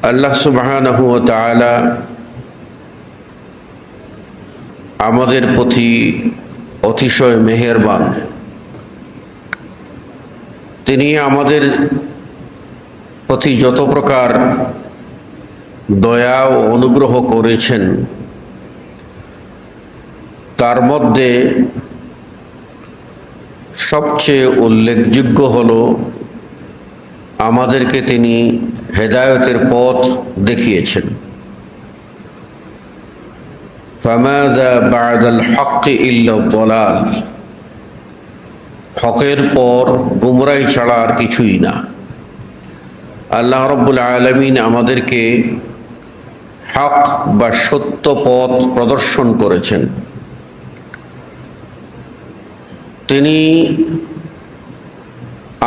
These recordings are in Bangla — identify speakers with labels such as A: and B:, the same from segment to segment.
A: আল্লাহ সুবহানাহু ওয়া তাআলা আমাদের প্রতি অতিশয় মেহেরবান। তিনি আমাদের প্রতি যত প্রকার দয়া ও অনুগ্রহ করেছেন, তার মধ্যে সবচেয়ে উল্লেখযোগ্য হলো আমাদেরকে তিনি হেদায়েতের পথ দেখিয়েছেন। ফামাযা বা'দাল হক্কি ইল্লা যালাল, হকের পর গুমরাহি ছাড়া আর কিছুই না। আল্লাহ রাব্বুল আলামিন আমাদেরকে হক বা সত্য পথ প্রদর্শন করেছেন। তিনি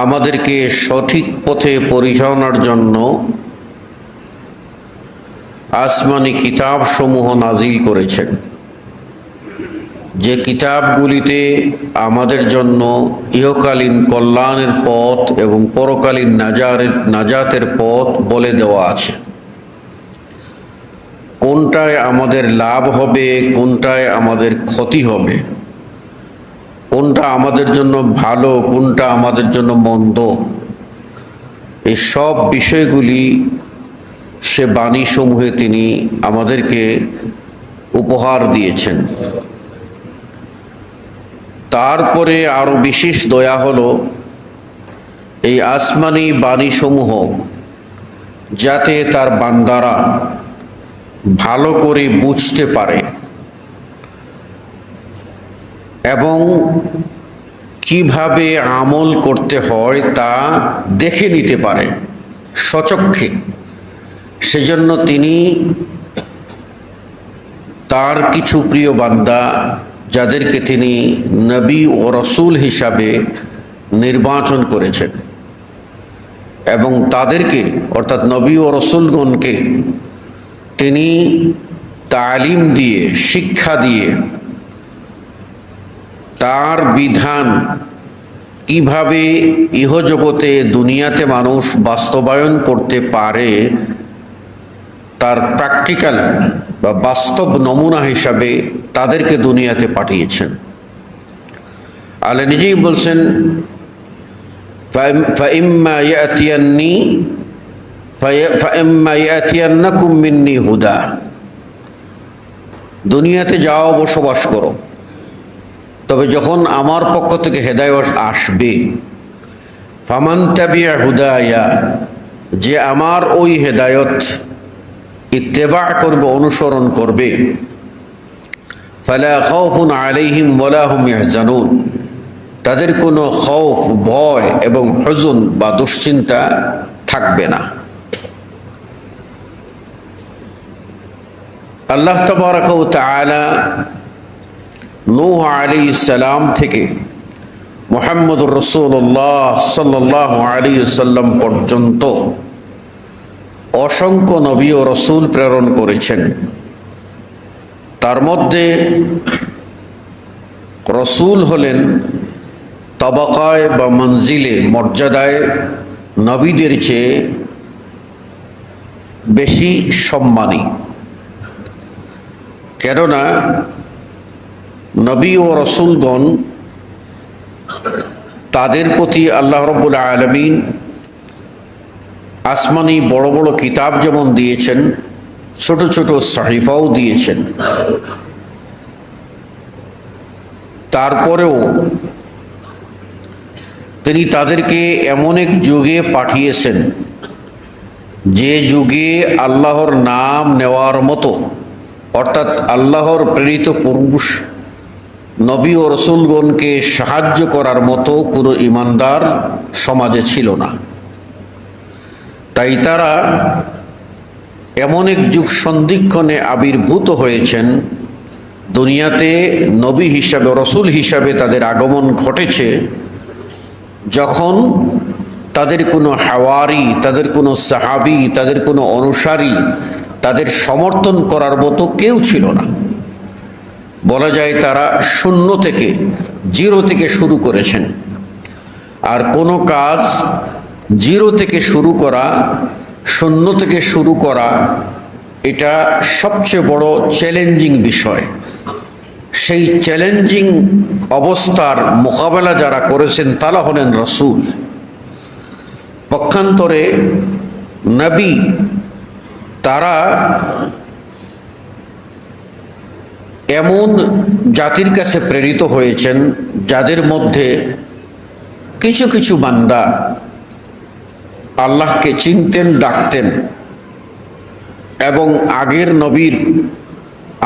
A: আমাদেরকে সঠিক পথে পরিচালনার জন্য আসমানি কিতাবসমূহ নাজিল করেছেন, যে কিতাবগুলিতে আমাদের জন্য ইহকালীন কল্যাণের পথ এবং পরকালীন নাজাতের পথ বলে দেওয়া আছে। কোনটায় আমাদের লাভ হবে, কোনটায় আমাদের ক্ষতি হবে, কোনটা আমাদের জন্য ভালো, কোনটা আমাদের জন্য মন্দ, এই সব বিষয়গুলি সে বাণীসমূহে তিনি আমাদেরকে উপহার দিয়েছেন। তারপরে আরো বিশেষ দয়া হলো এই আসমানি বাণীসমূহ যাতে তার বান্দারা ভালো করে বুঝতে পারে এবং কিভাবে আমল করতে হয় তা দেখে নিতে পারে স্বচক্ষে। সেজন্য তিনি তার কিছু প্রিয় বান্দা, যাদেরকে তিনি নবী ও রসুল হিসাবে নির্বাচন করেছেন, এবং তাদেরকে অর্থাৎ নবী ও রসুলগণকে তিনি তালিম দিয়ে, শিক্ষা দিয়ে তার বিধান কিভাবে ইহজগতে দুনিয়াতে মানুষ বাস্তবায়ন করতে পারে তার প্র্যাকটিক্যাল বা বাস্তব নমুনা হিসাবে তাদেরকে দুনিয়াতে পাঠিয়েছেন। আল্লাহ নিজেই বলছেন, ফাইম্মা ইয়াতিয়ান্নাকুম মিন্নি হুদা, দুনিয়াতে যাও, বসবাস করো, তবে যখন আমার পক্ষ থেকে হেদায়েত আসবে, ফামান তাবিআ হুদায়া, যে আমার ওই হেদায়েত ইত্তেবা করবে, অনুসরণ করবে, ফালা খাউফুন আলাইহিম ওয়ালা হুম ইয়াহজানুন, তাদের কোনো খৌফ, ভয় এবং হুজুন বা দুশ্চিন্তা থাকবে না। আল্লাহ তাবারাকা ওয়া তাআলা নূহ আলাইহিস সালাম থেকে মুহাম্মদুর রাসূলুল্লাহ সাল্লাল্লাহু আলাইহি ওয়াসাল্লাম পর্যন্ত অসংখ্য নবী ও রসুল প্রেরণ করেছেন। তার মধ্যে রসুল হলেন তবাকায় বা মঞ্জিলে, মর্যাদায় নবীদের চেয়ে বেশি সম্মানী। কেননা নবী ও রসুলগণ, তাদের প্রতি আল্লাহ রাব্বুল আলামিন আসমানি বড় বড় কিতাব যেমন দিয়েছেন, ছোট ছোট সাহিফাও দিয়েছেন। তারপরেও তিনি তাদেরকে এমন এক যুগে পাঠিয়েছেন, যে যুগে আল্লাহর নাম নেওয়ার মতো, অর্থাৎ আল্লাহর প্রেরিত পুরুষ নবী ও রসুলগণকে সাহায্য করার মতো কোনো ঈমানদার সমাজে ছিল না। তাই তারা এমন এক যুগ সন্ধিক্ষণে আবির্ভূত হয়েছেন, দুনিয়াতে নবী হিসাবে, রসুল হিসাবে তাদের আগমন ঘটেছে, যখন তাদের কোনো হাওয়ারি, তাদের কোনো সাহাবী, তাদের কোনো অনুসারী, তাদের সমর্থন করার মতো কেউ ছিল না। বলা যায় তারা শূন্য থেকে, জিরো থেকে শুরু করেছেন। আর কোনো কাজ জিরো থেকে শুরু করা শূন্য থেকে শুরু করা এটা সবচেয়ে বড় চ্যালেঞ্জিং বিষয়। সেই চ্যালেঞ্জিং অবস্থার মোকাবেলা যারা করেছেন তারা হলেন রাসূল। পক্ষান্তরে নবী তারা এমন জাতির কাছে প্রেরিত হয়েছেন যাদের মধ্যে কিছু কিছু বান্দা আল্লাহকে চিনতেন, ডাকতেন এবং আগের নবীর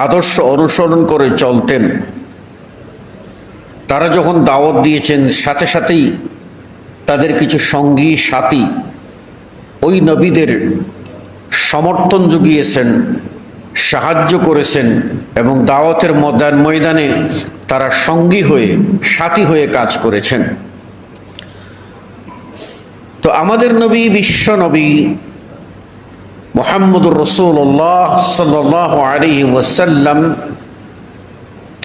A: আদর্শ অনুসরণ করে চলতেন। তারা যখন দাওয়াত দিয়েছেন সাথে সাথেই তাদের কিছু সঙ্গী সাথী ওই নবীদের সমর্থন জুগিয়েছেন, সাহায্য করেছেন এবং দাওয়াতের ময়দানে তারা সঙ্গী হয়ে সাথী হয়ে কাজ করেছেন। তো আমাদের নবী, বিশ্ব নবী মুহাম্মদুর রাসূলুল্লাহ সাল্লাল্লাহু আলাইহি ওয়াসাল্লাম,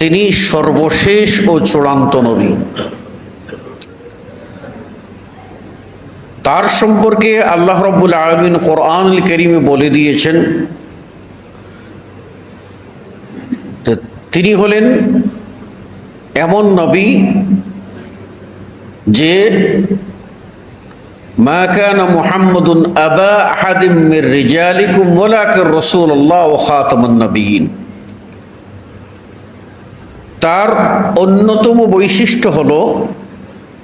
A: তিনি সর্বশেষ ও চূড়ান্ত নবী। তার সম্পর্কে আল্লাহ রাব্বুল আলামিন কোরআনুল কারীমে বলে দিয়েছেন, তিনি হলেন এমন নবী যে মা কানা মুহাম্মাদুন আবা আহাদিম মির রিজালিকুম ওয়ালাকিন রাসূলুল্লাহ ওয়া খাতামুন নবিয়্যিন। তার অন্যতম বৈশিষ্ট্য হলো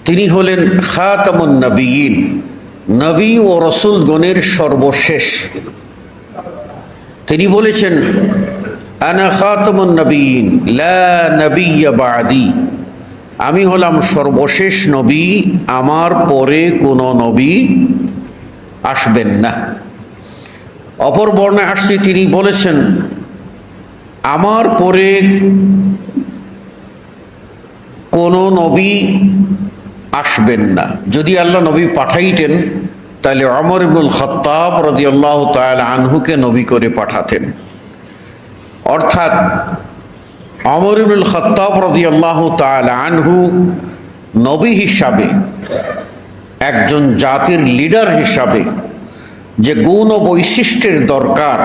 A: তিনি হলেন খাতামুন নবিয়্যিন, নবী ও রাসূলগণের সর্বশেষ। তিনি বলেছেন আনা খাতামুন নবিয়্যিন লা নবিয়্য বা'দি, আমি হলাম সর্বশেষ নবী, আমার পরে কোনো নবী আসবেন না। অপর বর্ণায় আসছে তিনি বলেছেন আমার পরে কোনো নবী আসবেন না। যদি আল্লাহ নবী পাঠাইতেন তাহলে ওমর ইবনুল খাত্তাব রাদিয়াল্লাহু তাআলা আনহুকে নবী করে পাঠাতেন। অর্থাৎ ওমর ইবনুল খাত্তাব রাদিয়াল্লাহু তাআলা আনহু নবী হিসাবে, একজন জাতির লিডার হিসাবে যে গুণ ও বৈশিষ্ট্যের দরকার,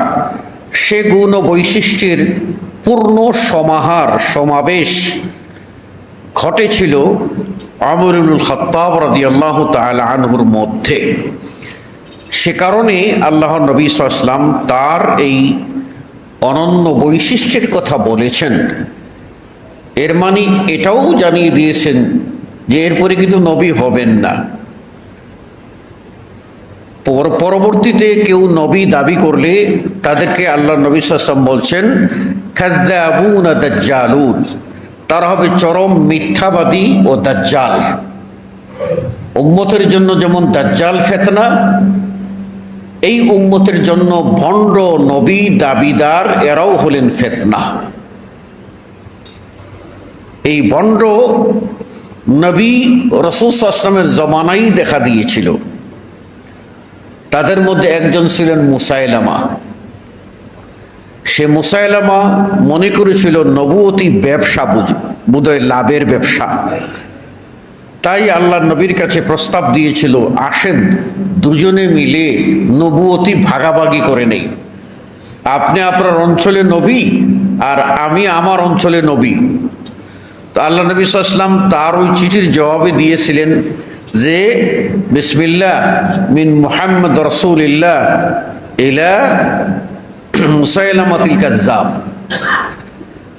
A: সে গুণ ও বৈশিষ্ট্যের পূর্ণ সমাহার, সমাবেশ ঘটেছিল ওমর ইবনুল খাত্তাব রাদিয়াল্লাহু তাআলা আনহুর মধ্যে। সে কারণে আল্লাহর নবী সাল্লাল্লাহু আলাইহি ওয়াসাল্লাম তার এই অনন্য বৈশিষ্ট্যের কথা বলেছেন। এর মানে এটাও জানিয়ে দিয়েছেন যে এরপরে কিন্তু নবী হবেন না। পরবর্তীতে কেউ নবী দাবি করলে তাদেরকে আল্লাহ নবী সাল্লাল্লাহু আলাইহি ওয়াসাল্লাম বলছেন কাযযাবুন দাজ্জালুন, তারা হবে চরম মিথ্যাবাদী ও দাজ্জাল। উম্মতের জন্য যেমন দাজ্জাল ফিতনা, এই উম্মতের জন্য ভণ্ড নবী দাবিদার এরাও হলেন ফিতনা। এই ভণ্ড নবী রাসূল সাল্লাল্লাহু আলাইহি ওয়াসাল্লামের জমানায় দেখা দিয়েছিল। তাদের মধ্যে একজন ছিলেন মুসাইলামা। সে মুসাইলামা মনে করেছিল নবুয়তি ব্যবসা বোধহয় লাভের ব্যবসা। তাই আল্লাহ নবীর কাছে প্রস্তাব দিয়েছিল, আসেন দুজনে মিলে নবুয়তি ভাগাভাগি করে নেই। আপনি আপনার অঞ্চলে নবী আর আমি আমার অঞ্চলে নবী। তো আল্লাহ নবী সাল্লাল্লাহু আলাইহি ওয়াসাল্লাম তার ওই চিঠির জবাবে দিয়েছিলেন যে বিসমিল্লাহ মিন মুহাম্মদ রাসূলিল্লাহ ইলা মুসাইলামাতিল কাজ্জাব।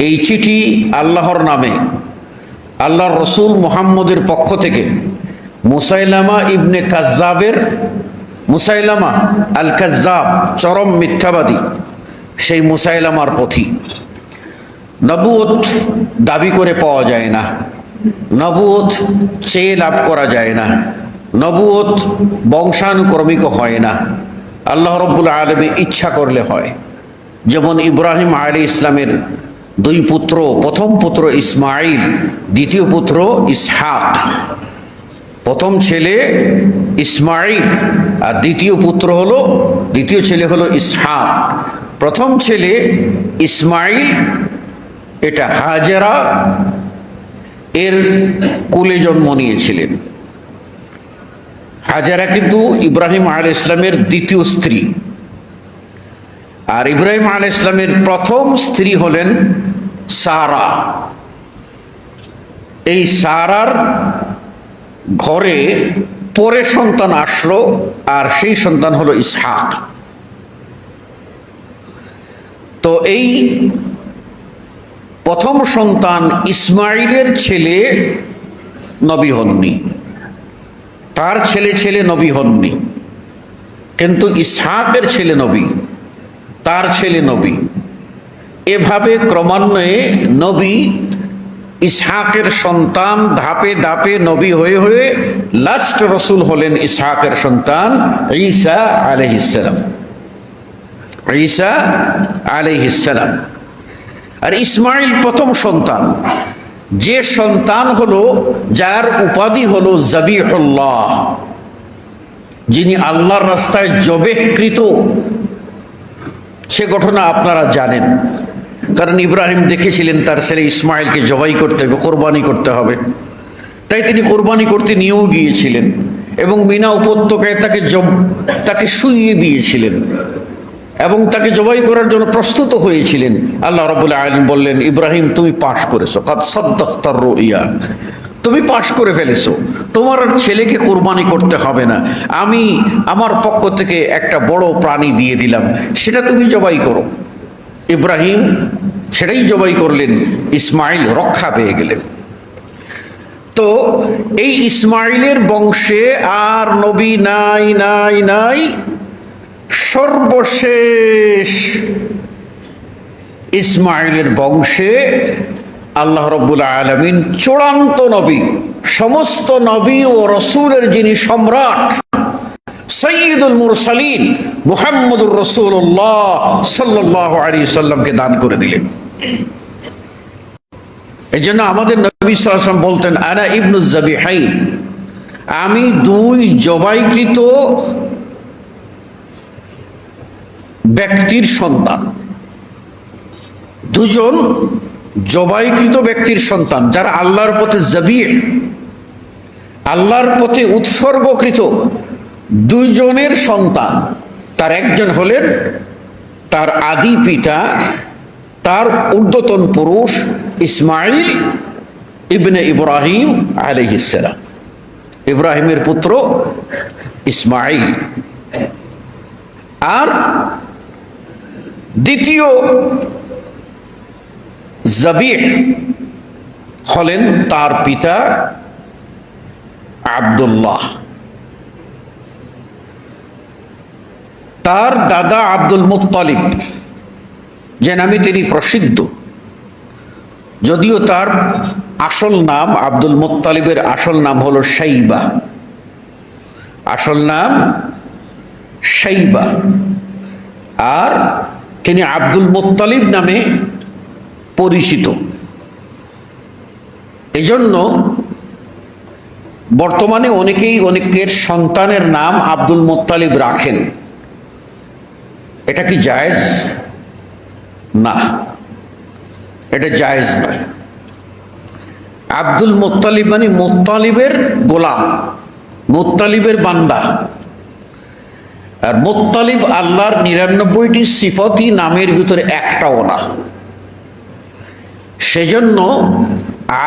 A: এই চিঠি আল্লাহর নামে, আল্লাহর রসুল মুহাম্মদের পক্ষ থেকে মুসাইলামা ইবনে কাজ্জাবের, মুসাইলামা আল কাজ্জাব চরম মিথ্যাবাদী, সেই মুসাইলামার প্রতি। নবুয়ত দাবি করে পাওয়া যায় না, নবুয়ত চেয়ে লাভ করা যায় না, নবুয়ত বংশানুক্রমিক হয় না, আল্লাহ রাব্বুল আলামিন ইচ্ছা করলে হয়। যেমন ইব্রাহিম আলাইহিস ইসলামের দুই পুত্র, প্রথম পুত্র ইসমাইল, দ্বিতীয় পুত্র ইসহাক। প্রথম ছেলে ইসমাইল আর দ্বিতীয় ছেলে হলো ইসহাক। প্রথম ছেলে ইসমাইল এটা হাজেরা এর কোলে জন্ম নিয়েছিলেন। হাজেরা কিন্তু ইব্রাহিম আলাইহিস সালামের দ্বিতীয় স্ত্রী, আর ইব্রাহিম আলাইহিস সালামের প্রথম স্ত্রী হলেন সারা। এই সারার ঘরে পরে সন্তান আসলো, আর সেই সন্তান হলো ইসহাক। তো এই প্রথম সন্তান ইসমাইলের ছেলে নবী হননি, তার ছেলে ছেলে নবী হননি, কিন্তু ইসহাকের ছেলে নবী, তার ছেলে নবী। এভাবে ক্রমান্বয়ে নবী ইসহাকের সন্তান ধাপে ধাপে নবী হয়ে হয়ে লাস্ট রসুল হলেন ইসহাকের সন্তান ঈসা আলাইহিস সালাম। ঈসা আলাইহিস সালাম। আর ইসমাইল প্রথম সন্তান, যে সন্তান হলো, যার উপাধি হলো জাবিহুল্লাহ, যিনি আল্লাহর রাস্তায় জবেহকৃত। সে ঘটনা আপনারা জানেন, কারণ ইব্রাহিম দেখেছিলেন তার ছেলে ইসমাইলকে জবাই করতে হবে, কোরবানি করতে হবে, তাই তিনি কোরবানি করতে নিয়েও গিয়েছিলেন এবং মিনা উপত্যকায় তাকে শুইয়ে দিয়েছিলেন এবং তাকে জবাই করার জন্য প্রস্তুত হয়েছিলেন। আল্লাহ রাব্বুল আলামিন বললেন, ইব্রাহিম তুমি পাশ করেছো, কাদ সাদ্দাকতার রুইয়া, তুমি পাশ করে ফেলেছো, তোমার আর ছেলেকে কোরবানি করতে হবে না, আমি আমার পক্ষ থেকে একটা বড় প্রাণী দিয়ে দিলাম, সেটা তুমি জবাই করো। ইব্রাহিম সেটাই জবাই করলেন, ইসমাইল রক্ষা পেয়ে গেলেন। তো এই ইসমাইলের বংশে আর নবী নাই নাই নাই, সর্বশেষ ইসমাইলের বংশে আল্লাহ রাব্বুল আলামিন চূড়ান্ত নবী, সমস্ত নবী ও রসুলের যিনি সম্রাট, সাইয়্যিদুল মুরসালিন মুহাম্মদুর রাসূলুল্লাহ সাল্লাল্লাহু আলাইহি সাল্লামকে দান করে দিলেন। এই জন্য আমাদের নবী সাল্লাল্লাহু আলাইহি ওয়াসাল্লাম বলতেন, আনা ইবনুজ যাবিহাইন, আমি দুই জবাইকৃত ব্যক্তির সন্তান। দুজন জবাইকৃত ব্যক্তির সন্তান, যারা আল্লাহর পথে জাবিহ, আল্লাহর পথে উৎসর্গকৃত, দুইজনের সন্তান। তার একজন হলেন তার আদি পিতা, তার ঊর্ধ্বতন পুরুষ ইসমাইল ইবনে ইব্রাহিম আলাইহিস সালাম, ইব্রাহিমের পুত্র ইসমাইল। আর দ্বিতীয় জাবিহ হলেন তার পিতা আব্দুল্লাহ। তার দাদা আব্দুল মুত্তালিব, যে নামে তিনি প্রসিদ্ধ, যদিও তার আসল নাম, আব্দুল মুত্তালিবের আসল নাম হলো শাইবা, আসল নাম শাইবা, আর তিনি আব্দুল মুত্তালিব নামে পরিচিত। এজন্য বর্তমানে অনেকেই অনেকের সন্তানের নাম আব্দুল মুত্তালিব রাখেন। এটা কি জায়েজ? না, এটা জায়েজ নয়। আব্দুল মুত্তালিব মানে মুত্তালিবের গোলাম, মুত্তালিবের বান্দা। আর মুত্তালিব আল্লাহর 99টি সিফাতি নামের ভিতরে একটাও না। সেজন্য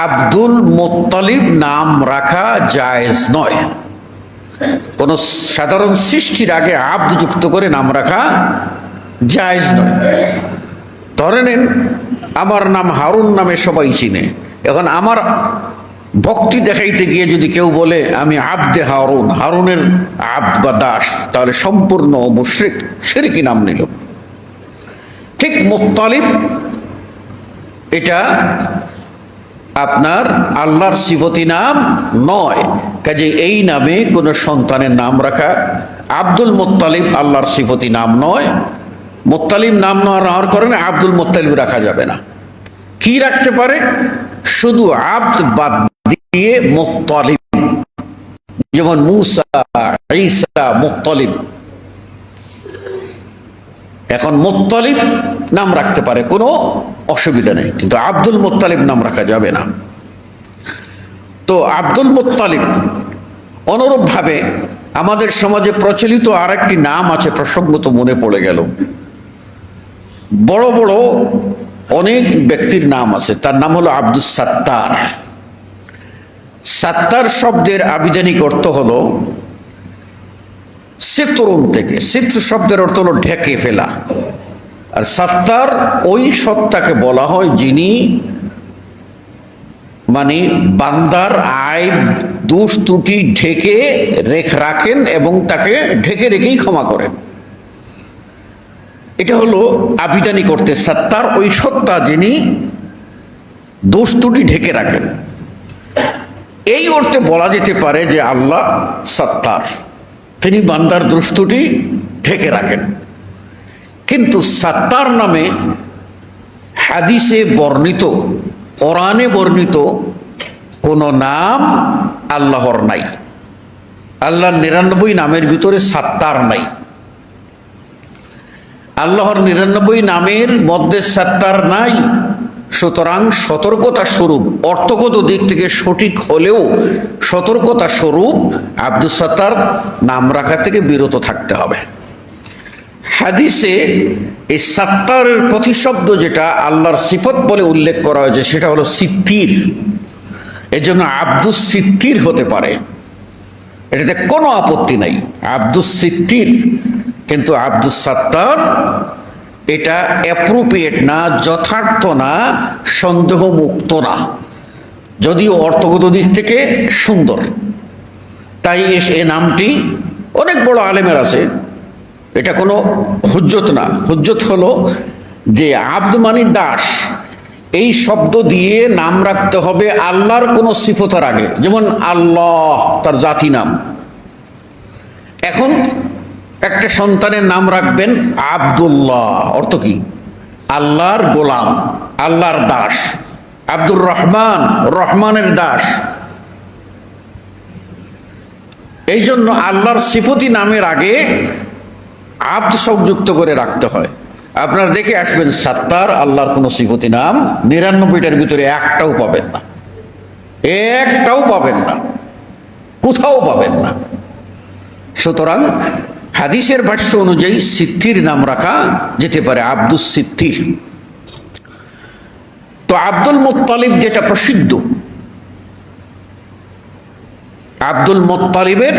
A: আব্দুল মুত্তালিব নাম রাখা জায়েজ নয়। কোন সাধারণ সৃষ্টির আগে আব্দ যুক্ত করে নাম রাখা জায়েজ নয়। ধরে নেন আমার নাম হারুন নামে সবাই চিনে, এখন আমার ভক্তি দেখাইতে গিয়ে যদি কেউ বলে আমি আব্দে হারুন, হারুনের আব্দ বা দাস, তাহলে সম্পূর্ণ মুশরিক, শিরকি নাম নিল। ঠিক মুত্তালিব এটা আপনার আল্লাহর সিফতি নাম নয়, কাজে এই নামে কোনো সন্তানের নাম রাখা, আব্দুল মুত্তালিব আল্লাহর সিফতি নাম নয়। মুত্তালিব নাম নেওয়ার কারণে আব্দুল মুত্তালিব রাখা যাবে না। কি রাখতে পারে? শুধু আব্দ বাদ দিয়ে মুত্তালিব, যেমন মুসা, ঈসা, মুত্তালিব। এখন মুত্তালিব নাম রাখতে পারে, কোনো অসুবিধা নেই, কিন্তু আব্দুল মুত্তালিব নাম রাখা যাবে না। তো আব্দুল মুত্তালিব অনুরূপভাবে আমাদের সমাজে প্রচলিত আর একটি নাম আছে, প্রসঙ্গত মনে পড়ে গেল। বড় বড় অনেক ব্যক্তির নাম আছে, তার নাম হলো আব্দুস সাত্তার। সাত্তার শব্দের আবিধানিক অর্থ হলো সিতরুন থেকে, সিত্র শব্দের অর্থ হলো ঢেকে ফেলা। আর সাত্তার ওই সত্তাকে বলা হয় যিনি মানে বান্দার আইব দোষ ত্রুটি ঢেকে রাখেন এবং তাকে ঢেকে রেখেই ক্ষমা করেন। এটা হলো আবিধানিক অর্থে সাত্তার, ওই সত্তা যিনি দোষ ত্রুটি ঢেকে রাখেন। এই অর্থে বলা যেতে পারে যে আল্লাহ সাত্তার, তিনি বান্দার দোষ ত্রুটি ঢেকে রাখেন। কিন্তু সাত্তার নামে হাদিসে বর্ণিত, কোরআনে বর্ণিত কোন নাম আল্লাহর নাই। আল্লাহর 99 নামের ভিতরে সাত্তার নাই। আল্লাহর 99 নামের মধ্যে সাত্তার নাই। সুতরাং সতর্কতা স্বরূপ, অর্থগত দিক থেকে সঠিক হলেও সতর্কতা স্বরূপ আব্দুস সাত্তার নাম রাখা থেকে বিরত থাকতে হবে। হাদিসে এই সাত্তারের প্রতিশব্দ যেটা আল্লাহর সিফত বলে উল্লেখ করা হয়েছে সেটা হলো সিত্তির। এজন্য আব্দুস সিত্তির হতে পারে, এটাতে কোনো আপত্তি নাই, আব্দুস সিত্তির। কিন্তু আব্দুস সাত্তার এটা অ্যাপ্রোপ্রিয়েট না, যথার্থ না, সন্দেহ মুক্ত না, যদিও অর্থগত দিক থেকে সুন্দর। তাই এ নামটি অনেক বড় আলেমের আছে, এটা কোনো হুজ্জত না। হুজ্জত হলো যে আব্দ মানে দাস, এই শব্দ দিয়ে নাম রাখতে হবে আল্লাহর কোনো সিফতার আগে, যেমন আল্লাহ তার জাতি নাম। এখন একটা সন্তানের নাম রাখবেন আব্দুল্লাহ, অর্থ কি? আল্লাহর গোলাম, আল্লাহর দাস। আব্দুর রহমান, রহমানের দাস। এই জন্য আল্লাহর সিফতি নামের আগে আব্দ সংযুক্ত করে রাখতে হয়। আপনারা দেখে আসবেন সাত্তার আল্লাহর কোনো সিফতি নাম 99টার ভিতরে একটাও পাবেন না, একটাও পাবেন না, কোথাও পাবেন না। সুতরাং হাদিসের ভাষ্য অনুযায়ী সিত্তির নাম রাখা যেতে পারে, আব্দুস সিত্তির। তো আব্দুল মুত্তালিব যেটা প্রসিদ্ধ, আব্দুল মুত্তালিবের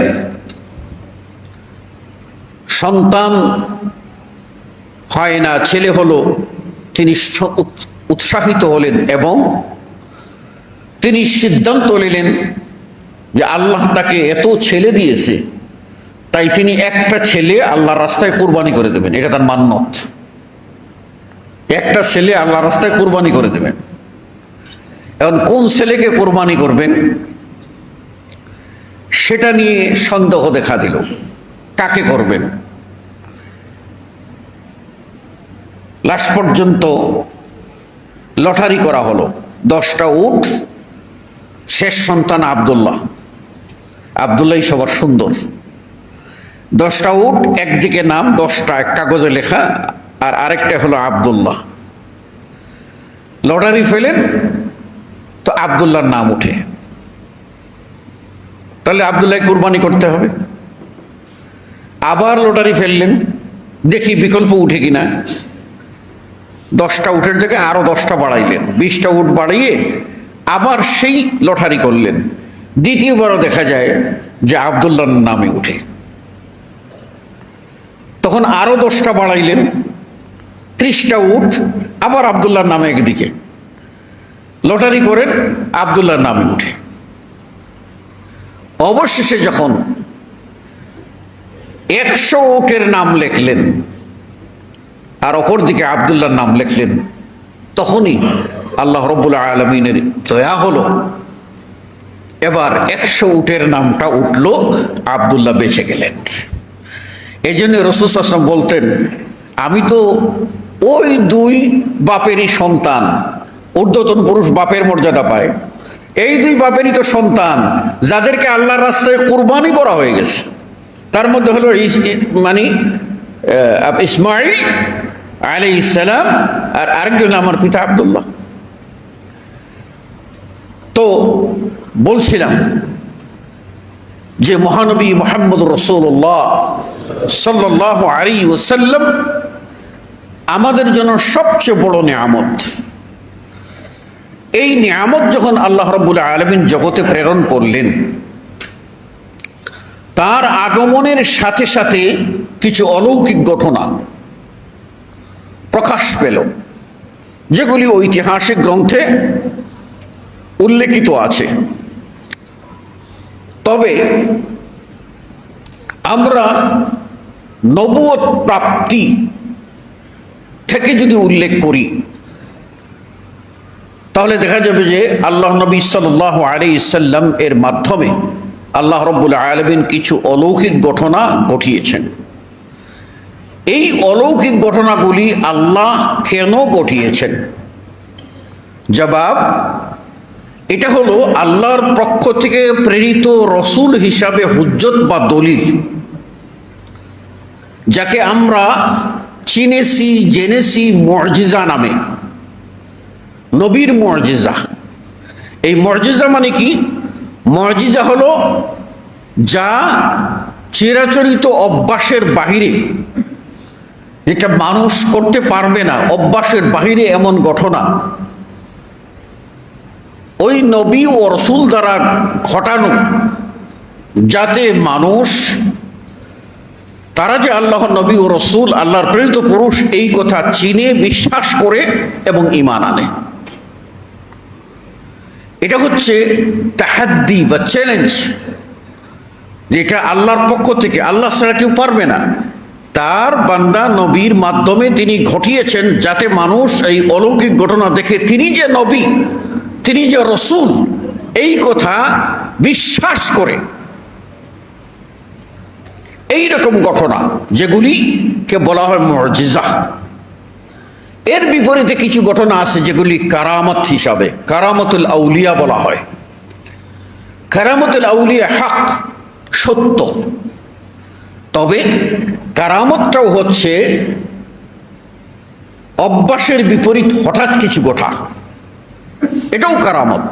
A: সন্তান হয় না, ছেলে হলো। তিনি উৎসাহিত হলেন এবং তিনি সিদ্ধান্ত নিলেন যে আল্লাহ তাকে এত ছেলে দিয়েছে, তাই তিনি একটা ছেলে আল্লাহর রাস্তায় কুরবানি করে দেবেন। এটা তার মান্নত, একটা ছেলে আল্লাহর রাস্তায় কুরবানি করে দেবেন। এখন কোন ছেলেকে কুরবানি করবেন সেটা নিয়ে সন্দেহ দেখা দিল, কাকে করবেন। লাশ পর্যন্ত লটারি করা হলো, 10টা উট, শেষ সন্তান আব্দুল্লাহ। আব্দুল্লাহ সবার সুন্দর। 10টা উট, একদিকে নাম 10টা এক কাগজে লেখা, আর আরেকটা হলো আব্দুল্লাহ। লটারি ফেলেন তো আব্দুল্লাহর নাম উঠে, তাহলে আব্দুল্লাহ কুরবানি করতে হবে। আবার লটারি ফেললেন, দেখি বিকল্প উঠে কিনা। 10টা উটের জায়গায় আরো 10টা বাড়াইলেন, 20টা উট বাড়িয়ে আবার সেই লটারি করলেন। দ্বিতীয়বারও দেখা যায় যে আব্দুল্লাহর নামে উঠে। তখন আরো 10টা বাড়াইলেন, 30টা উট আবার আব্দুল্লাহর নামে একদিকে। লটারি করেন, আব্দুল্লাহর নামে উঠে। অবশেষে যখন 100 উটের নাম লিখলেন আর অপর দিকে আব্দুল্লাহর নাম লিখলেন, তখনই আল্লাহ রাব্বুল আলামিনের দয়া হলো। এবার 100 উটের নামটা উঠল, আব্দুল্লাহ বেঁচে গেলেন। এই জন্য রাসূল সাল্লাল্লাহু আলাইহি ওয়াসাল্লাম বলতেন, আমি তো ওই 2 বাপেরই সন্তান। ঊর্ধ্বতন পুরুষ বাপের মর্যাদা পায়, এই 2 বাপেরই তো সন্তান যাদেরকে আল্লাহর রাস্তায় কুরবানি করা হয়ে গেছে। তার মধ্যে হলো মানে ইসমাঈল আলাইহিস সালাম, আর আরেকজন আমার পিতা আব্দুল্লাহ। তো বলছিলাম যে মহানবী মুহাম্মদ রাসূলুল্লাহ সাল্লাল্লাহু আলাইহি ওয়াসাল্লাম আমাদের জন্য সবচেয়ে বড় নিয়ামত। এই নিয়ামত যখন আল্লাহ রাব্বুল আলামিন জগতে প্রেরণ করলেন, তার আগমনের সাথে সাথে কিছু অলৌকিক ঘটনা প্রকাশ পেল, যেগুলি ঐতিহাসিক গ্রন্থে উল্লেখিত আছে। তবে আমরা নবুয়ত প্রাপ্তি থেকে যদি উল্লেখ করি, তাহলে দেখা যাবে যে আল্লাহ নবী সাল্লাল্লাহু আলাইহি সাল্লাম এর মাধ্যমে আল্লাহ রাব্বুল আলামিন কিছু অলৌকিক ঘটনা ঘটিয়েছেন। এই অলৌকিক ঘটনাগুলি আল্লাহ কেন ঘটিয়েছেন? জবাব, এটা হলো আল্লাহর পক্ষ থেকে প্রেরিত রসুল হিসাবে হুজ্জত বা দলিল, যাকে আমরা চিনেছি জেনেছি মুজিজা নামে। নবীর মুজিজা। এই মুজিজা মানে কি? মুজিজা হলো যা চিরাচরিত অভ্যাসের বাহিরে, যেটা মানুষ করতে পারবে না, অভ্যাসের বাহিরে এমন ঘটনা ওই নবী ও রসুল দ্বারা ঘটানো, যাতে মানুষ তারা যে আল্লাহ নবী ও রসুল আল্লাহর প্রেরিত পুরুষ এই কথা চিনে বিশ্বাস করে এবং ঈমান আনে। এটা হচ্ছে তাহাদ্দি বা চ্যালেঞ্জ, যেটা আল্লাহর পক্ষ থেকে, আল্লাহ ছাড়া কেউ পারবে না, তার বান্দা নবীর মাধ্যমে তিনি ঘটিয়েছেন, যাতে মানুষ এই অলৌকিক ঘটনা দেখে তিনি যে নবী, তিনি যে রসুল, এই কথা বিশ্বাস করে। এই রকম ঘটনা যেগুলিকে বলা হয় মুজিজা। এর বিপরীতে কিছু ঘটনা আছে যেগুলি কারামত হিসাবে, কারামতুল আউলিয়া বলা হয়। কারামতুল আউলিয়া হক, সত্য। তবে কারামতটাও হচ্ছে অভ্যাসের বিপরীত হঠাৎ কিছু ঘটা, এটাও কারামত।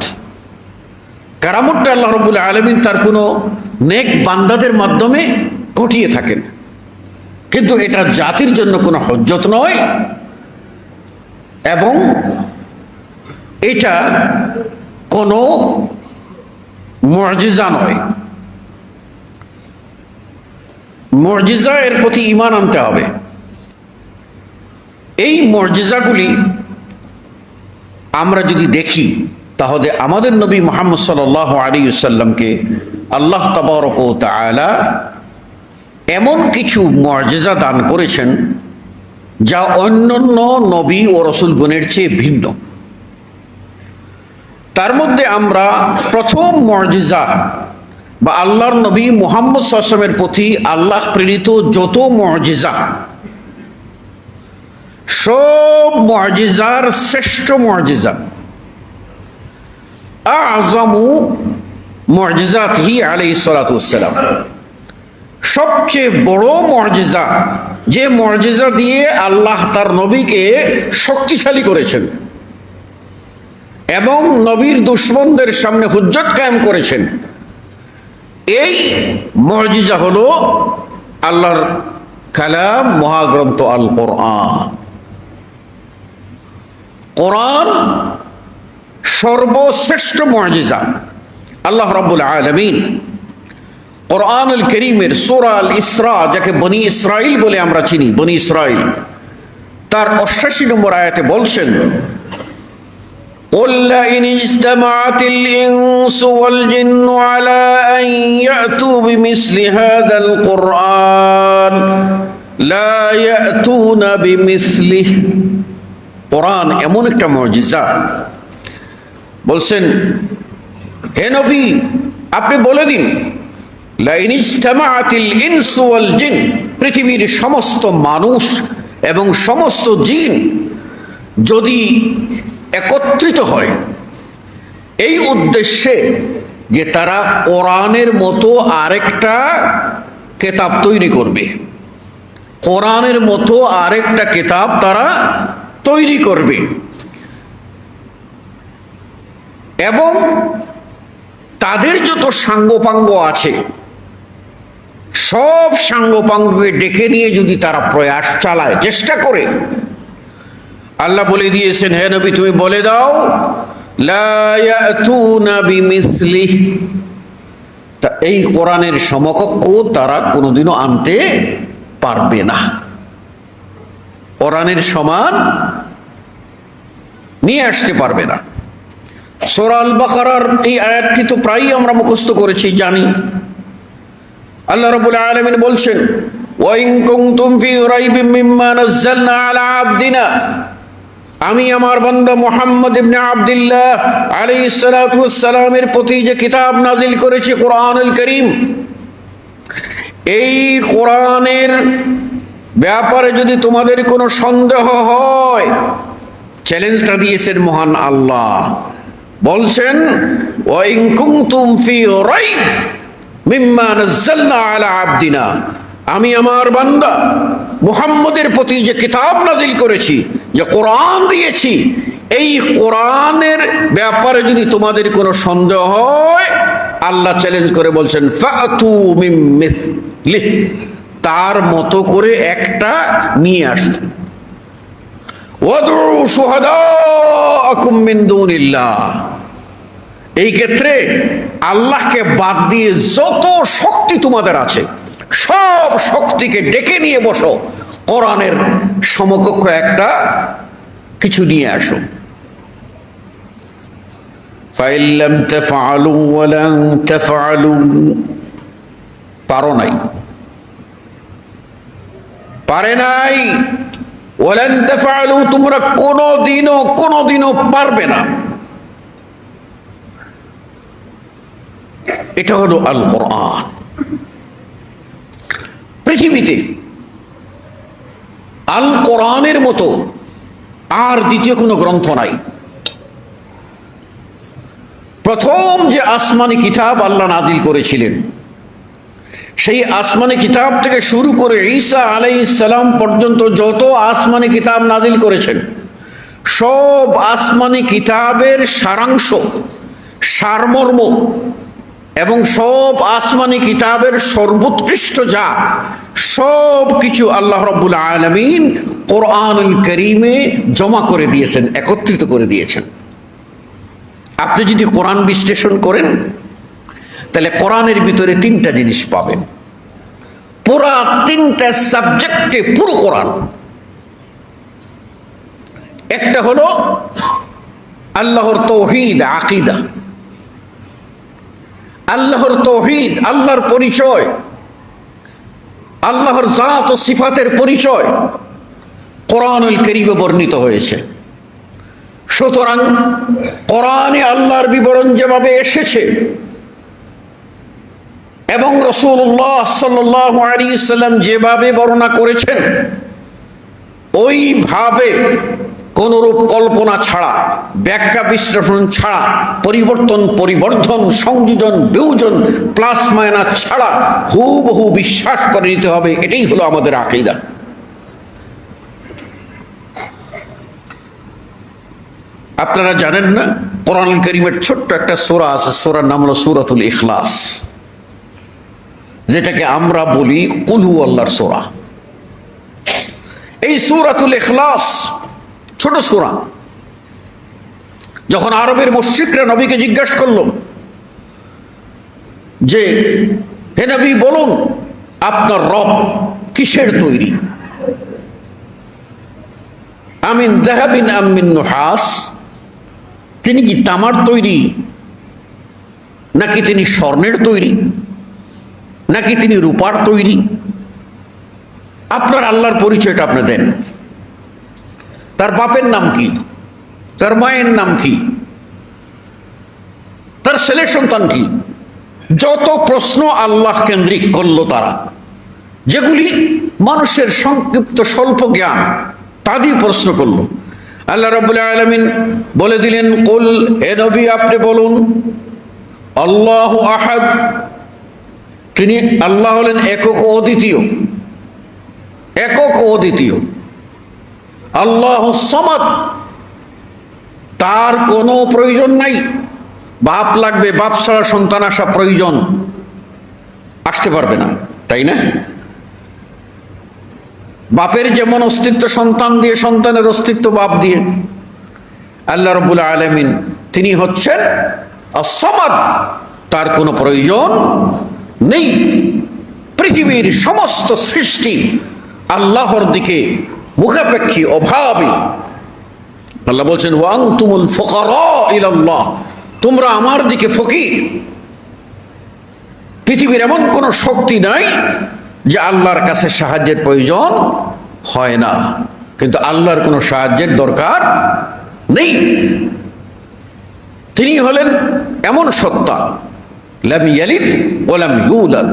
A: কারামতটা আল্লাহ রাব্বুল আলামিন তার কোনো নেক বান্দাদের মাধ্যমে ঘটিয়ে থাকেন, কিন্তু এটা জাতির জন্য কোনো হুজ্জত নয় এবং এটা কোনো মুজিজা নয়। মুজিজা এর প্রতি ঈমান আনতে হবে। এই মুজিজাগুলি আমরা যদি দেখি, তাহলে আমাদের নবী মুহাম্মদ সাল্লাল্লাহু আলাইহি ওয়াসাল্লামকে আল্লাহ তাবারক ওয়া তাআলা এমন কিছু মুজিজা দান করেছেন যা অন্যান্য নবী ও রাসূলগণের চেয়ে ভিন্ন। তার মধ্যে আমরা প্রথম মুজিজা বা আল্লাহর নবী মুহাম্মদ সাল্লাল্লাহু আলাইহি ওয়াসাল্লামের প্রতি আল্লাহ প্রেরিত যত মুজিজা, সব মুজিজার শ্রেষ্ঠ মুজিজা, আযমু মুজিজাতিহি আলাইহিস সালাতু ওয়াস সালাম, সবচেয়ে বড় মুজিজা, যে মুজিজা দিয়ে আল্লাহ তার নবীকে শক্তিশালী করেছেন এবং নবীর দুশমনদের সামনে হুজ্জত কায়েম করেছেন, এই মুজিজা হলো আল্লাহর কালাম, মহাগ্রন্থ আল কোরআন। কোরআন সর্বশ্রেষ্ঠ মুজিজা। আল্লাহ রাব্বুল আলামিন কোরআনুল কারীমের সূরা আল ইসরা, যাকে বনি ইসরাইল বলে আমরা চিনি, বনি ইসরাইল, তার 88 নম্বর আয়াতে বলছেন, قل لئن اجتمعت الإنس والجن على أن يأتوا بمثل هذا القرآن لا يأتون بمثله। কোরআন এমন একটা মুজিজা, বলছেন হে নবী আপনি বলে দিন, লাইন ইজতামাআতিল ইনসু ওয়াল জিন, পৃথিবীর সমস্ত মানুষ এবং সমস্ত জিন যদি একত্রিত হয় এই উদ্দেশ্যে যে তারা কোরআনের মতো আরেকটা কিতাব তৈরি করবে, কোরআনের মতো আরেকটা কিতাব তারা তৈরি করবে এবং তাদের যত সাঙ্গপাঙ্গ আছে সব সাঙ্গপাঙ্গকে ডেকে নিয়ে যদি তারা প্রয়াস চালায়, চেষ্টা করে, আল্লাহ বলে দিয়েছেন, হে নবী তুমি বলে দাও, লা ইয়াতুনা বিমিসলিহি, তা এই কোরআনের সমকক্ষ তারা কোনোদিনও আনতে পারবে না, কোরআনের সমান নিয়ে আসতে পারবে না। সূরা আল বাকারার এই আয়াতটি তো প্রায়ই আমরা মুখস্থ করেছি, জানি। আল্লাহ রাব্বুল আলামিন বলছেন, ওয়া ইন কুনতুম ফি রাইবিম মিম্মা নাযালনা আলা আবদিনা, আমি আমার বান্দা মুহাম্মদ ইবনে আব্দুল্লাহ আলাইহিস সালাতু ওয়াস সালামের প্রতি যে কিতাব নাযিল করেছি কোরআনুল কারীম, এই কোরআনের ব্যাপারে যদি তোমাদের কোনো সন্দেহ হয়, চ্যালেঞ্জটা দিয়েছেন মহান আল্লাহ, বলছেন ওয়া ইন কুনতুম ফি রাইব মিম্মা নাযালনা আলা আবদিনা, আমি আমার বান্দা মুহাম্মদের প্রতি যে কিতাব নাযিল করেছি, যে কোরআন দিয়েছি, এই কোরআনের ব্যাপারে যদি তোমাদের কোনো সন্দেহ হয়, আল্লাহ চ্যালেঞ্জ করে বলছেন ফাতু মিন মিসলিহি, তার মতো করে একটা নিয়ে আসো। ওয়াদউ শুহাদাআকুম মিন দুনিল্লাহ, এই ক্ষেত্রে আল্লাহকে বাদ দিয়ে যত শক্তি তোমাদের আছে সব শক্তিকে ডেকে নিয়ে বসো, কোরআনের সমকক্ষ একটা কিছু নিয়ে আসো। ফাইন লাম তাফআলু ওয়া লান তাফআলু, পারো নাই, পারে নাই, ওয়া লান তাফআলু, তোমরা কোনোদিনও পারবে না। এটা হলো আল কোরআন। পৃথিবীতে আল কোরআনের মতো আর দ্বিতীয় কোনো গ্রন্থ নাই। প্রথম যে আসমানি কিতাব আল্লাহ নাযিল করেছিলেন, সেই আসমানি কিতাব থেকে শুরু করে ঈসা আলাইহিস সালাম পর্যন্ত যত আসমানি কিতাব নাযিল করেছেন, সব আসমানি কিতাবের সারাংশ, সারমর্ম এবং সব আসমানি কিতাবের সর্বোৎকৃষ্ট যা সব কিছু আল্লাহ রাব্বুল আলামিন কোরআনুল কারীমে জমা করে দিয়েছেন, একত্রিত করে দিয়েছেন। আপনি যদি কোরআন বিশ্লেষণ করেন, তাহলে কোরআনের ভিতরে তিনটা জিনিস পাবেন, পুরা তিনটা সাবজেক্টে পুরো কোরআন। একটা হলো আল্লাহর তাওহীদ, আকীদা, আল্লাহর তাওহীদ, আল্লাহর পরিচয়, আল্লাহর জাত ও সিফাতের পরিচয় কোরআনুল কারীমে বর্ণিত হয়েছে। সুতরাং কোরআনে আল্লাহর বিবরণ যেভাবে এসেছে এবং রাসূলুল্লাহ সাল্লাল্লাহু আলাইহি ওয়াসাল্লাম যেভাবে বর্ণনা করেছেন, ওইভাবে কোনরূপ কল্পনা ছাড়া, ব্যাখ্যা বিশ্লেষণ ছাড়া, পরিবর্ধন, সংযোজন, বিয়োজন, প্লাস মাইনাস ছাড়া হুবহু বিশ্বাস করে নিতে হবে। এটাই হলো আমাদের আকীদা। আপনারা জানেন না, কোরআনুল কারীমের ছোট্ট একটা সূরা আছে, সূরার নাম হলো সূরাতুল ইখলাস, যেটাকে আমরা বলি কুল হু আল্লাহর সূরা। এই সূরাতুল ইখলাস ছোট সূরা। যখন আরবের মুশরিকরা নবীকে জিজ্ঞাসা করল যে, হে নবী বলুন আপনার রব কিসের তৈরি, আমিন যাহাবিন আম মিন নুহাস, তিনি কি তামার তৈরি, নাকি তিনি স্বর্ণের তৈরি, নাকি তিনি রূপার তৈরি? আপনার আল্লাহর পরিচয়টা আপনি দেন। তার বাপের নাম কি, তার মায়ের নাম কি, তার ছেলে সন্তান কি? যত প্রশ্ন আল্লাহ কেন্দ্রিক করলো তারা, যেগুলি মানুষের সংক্ষিপ্ত স্বল্প জ্ঞান, তা দিয়ে প্রশ্ন করলো। আল্লাহ রাব্বুল আলামিন বলে দিলেন, কুল, হে নবী আপনি বলুন, আল্লাহু আহাদ, তিনি আল্লাহ হলেন একক ও অদ্বিতীয়, একক ও অদ্বিতীয়। আল্লাহু সামাদ, তার কোনো প্রয়োজন নাই, বাপ লাগবে, বাপ ছাড়া সন্তান আসা প্রয়োজন, আসতে পারবে না। তাই না? বাপের যেমন অস্তিত্ব সন্তান দিয়ে, সন্তানের অস্তিত্ব বাপ দিয়ে, আল্লাহ রাব্বুল আলামিন তিনি হচ্ছেন আস-সামাদ, তার কোনো প্রয়োজন নেই। পৃথিবীর সমস্ত সৃষ্টি আল্লাহর দিকে মুখাপেক্ষী, অভাবী। আল্লাহ বলছেন ওয়া আনতুমুল ফুকারা ইলাল্লাহ, তোমরা আমার দিকে ফকির। পৃথিবীর এমন কোনো শক্তি নাই যে আল্লাহর কাছে সাহায্যের প্রয়োজন হয় না, কিন্তু আল্লাহর কোনো সাহায্যের দরকার নেই। তিনি হলেন এমন সত্তা, লাম ইয়ালিদ ওয়া লাম ইউলাদ।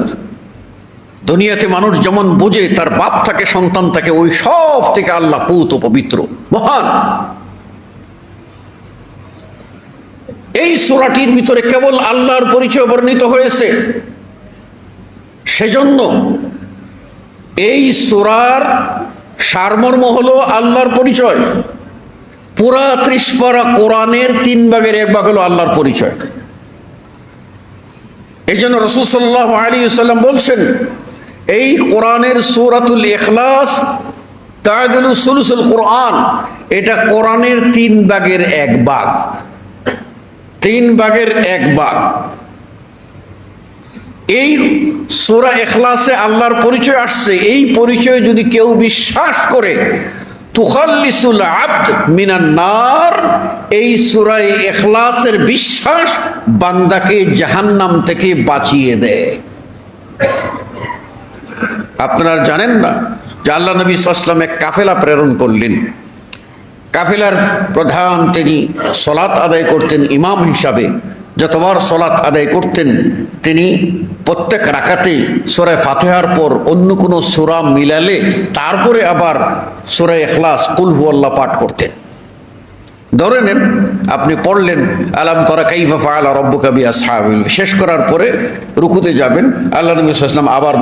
A: দুনিয়াতে মানুষ যেমন বোঝে তার বাপ থাকে, সন্তান থাকে, ওই সব থেকে আল্লাহ পুত পবিত্র, মহান। এই সূরাটির ভিতরে কেবল আল্লাহর পরিচয় বর্ণিত হয়েছে। সেজন্য এই সূরার সারমর্ম হলো আল্লাহর পরিচয়। পুরা 30 পারা কোরআনের 3 ভাগের 1 ভাগ হলো আল্লাহর পরিচয়। এই জন্য রাসূল সাল্লাল্লাহু আলাইহি ওয়াসাল্লাম বলছেন, এই কোরআনের সূরাতুল ইখলাস তা'দিলু সুলুসুল কোরআন, এটা কোরআনের 3 ভাগের 1 ভাগ। 3 ভাগের 1 ভাগ। এই সূরা ইখলাসে আল্লাহর পরিচয় আসছে। এই পরিচয় যদি কেউ বিশ্বাস করে, তুখাল্লিসুল আবদ মিনান নার, এই সূরা ইখলাসের বিশ্বাস বান্দাকে জাহান্নাম থেকে বাঁচিয়ে দেয়। আপনারা জানেন না যে আল্লাহ নবী সাল্লাল্লাহু আলাইহি ওয়াসাল্লাম এক কাফেলা প্রেরণ করলেন। কাফেলার প্রধান তিনি সালাত আদায় করতেন ইমাম হিসাবে। যতবার সালাত আদায় করতেন তিনি প্রত্যেক রাকাতে সূরা ফাতিহার পর অন্য কোনো সূরা মিলালে তারপরে আবার সূরা ইখলাস কুল হুয়াল্লাহ পাঠ করতেন। ধরে নেন আপনি পড়লেন আলাম তারা কাইফা ফাআলা রাব্বুকা বিআসহাবিল, শেষ করার পরে রুকুতে যাবেন, আল্লাহ নবী সাল্লাল্লাহু আলাইহি ওয়াসাল্লাম আবার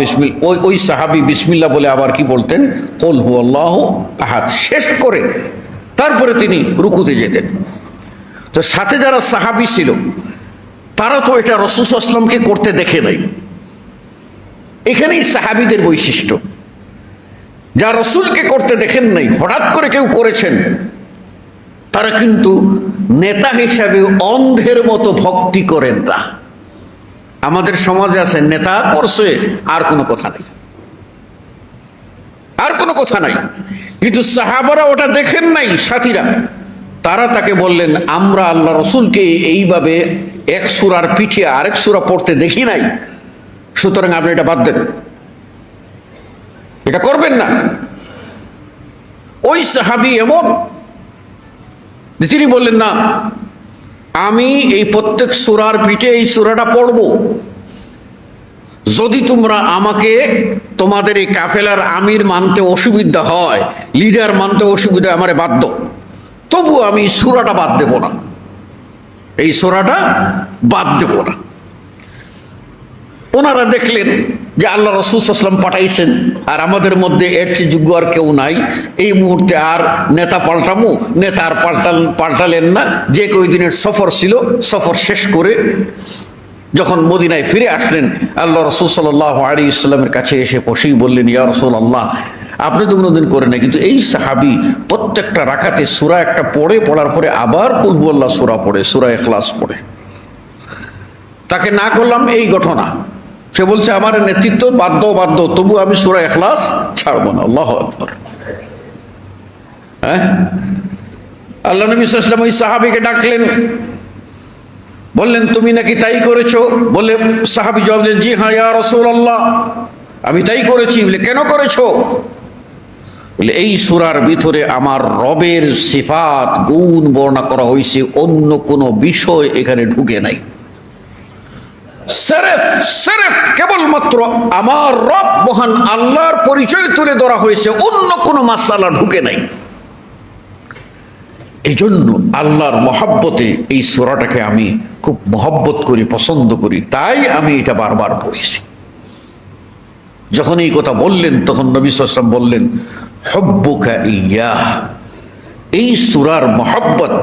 A: ওই সাহাবী বিসমিল্লাহ বলে আবার কি বলতেন, কুল হুয়াল্লাহু আহাদ, শেষ করে তারপরে তিনি রুকুতে যেতেন। তো সাথে যারা সাহাবী ছিল তারা তো এটা রাসূল সাল্লাল্লাহু আলাইহি ওয়াসাল্লামকে করতে দেখে নাই। এখানেই সাহাবীদের বৈশিষ্ট্য, যা রাসূলকে করতে দেখেন নাই, হঠাৎ করে কেউ করেছেন, তারা কিন্তু নেতা হিসাবে অন্ধের মতো ভক্তি করেন না। আমাদের সমাজে আছে নেতা করছে আর কোনো কথা নাই, আর কোনো কথা নাই। কিন্তু সাহাবারা ওটা দেখেন নাই, সাথীরা, তারা তাকে বললেন আমরা আল্লাহ রসুলকে এইভাবে এক সূরার পিঠে আরেক সূরা পড়তে দেখি নাই, সুতরাং আপনি এটা বাদ দেন, এটা করবেন না। ওই সাহাবী এমন তিনি বললেন না, আমি এই প্রত্যেক সূরার পিঠে এই সূরাটা পড়ব, যদি তোমরা আমাকে তোমাদের এই কাফেলার আমির মানতে অসুবিধা হয়, লিডার মানতে অসুবিধা, আমারে বাধ্য, তবু আমি সূরাটা বাদ দেব না, এই সূরাটা বাদ দেব না। ওনারা দেখলেন যে আল্লাহ রাসূল সাল্লাল্লাহু আলাইহি ওয়াসাল্লাম পাঠাইছেন, আর আমাদের মধ্যে এর চেয়ে যোগ্য আর কেউ নাই, এই মুহূর্তে আর নেতা পাল্টামু, নেতা আর পাল্টালেন না। যে কয়দিনের সফর ছিল, সফর শেষ করে যখন মদিনায় ফিরে আসলেন, আল্লাহ রাসূল সাল্লাল্লাহু আলাইহি ওয়াসাল্লামের কাছে এসে বসেই বললেন, ইয়া রাসূলুল্লাহ, আপনি তো কোনোদিন করেন না, কিন্তু এই সাহাবী প্রত্যেকটা রাকাতে সূরা একটা পড়ে, পড়ার পরে আবার কুল হুয়াল্লাহ সূরা পড়ে, সূরা ইখলাস পড়ে। তাকে না করলাম এই ঘটনা, সে বলছে আমার নেতৃত্ব বাধ্য, তবু আমি সূরা ইখলাস ছাড়ব না। আল্লাহু আকবার। হ্যাঁ, আল্লাহ নবী সাল্লাল্লাহু আলাইহি ওয়াসাল্লাম ওই সাহাবীকে ডাকলেন, বললেন তুমি নাকি তাই করেছো? বলে সাহাবী জবাব দিলেন, জি হ্যাঁ ইয়া রাসূলুল্লাহ, আমি তাই করেছি। বলে কেন করেছো? বলে এই সূরার ভিতরে আমার রবের সিফাত গুণ বর্ণনা করা হয়েছে, অন্য কোনো বিষয় এখানে ঢুকে নাই। সেরেফ কেবলমাত্র আমার রব মহান আল্লাহর পরিচয় তুলে ধরা হয়েছে, অন্য কোনো মাসআলা ঢুকে নাই। এই জন্য আল্লাহর মহব্বতে এই সূরাটাকে আমি খুব মহব্বত করি, পছন্দ করি, তাই আমি এটা বারবার পড়েছি। যখন এই কথা বললেন তখন নবী সাল্লাল্লাহু আলাইহি ওয়াসাল্লাম বললেন, হুব্বুকা ইয়্যাহ, এই সূরার মহব্বত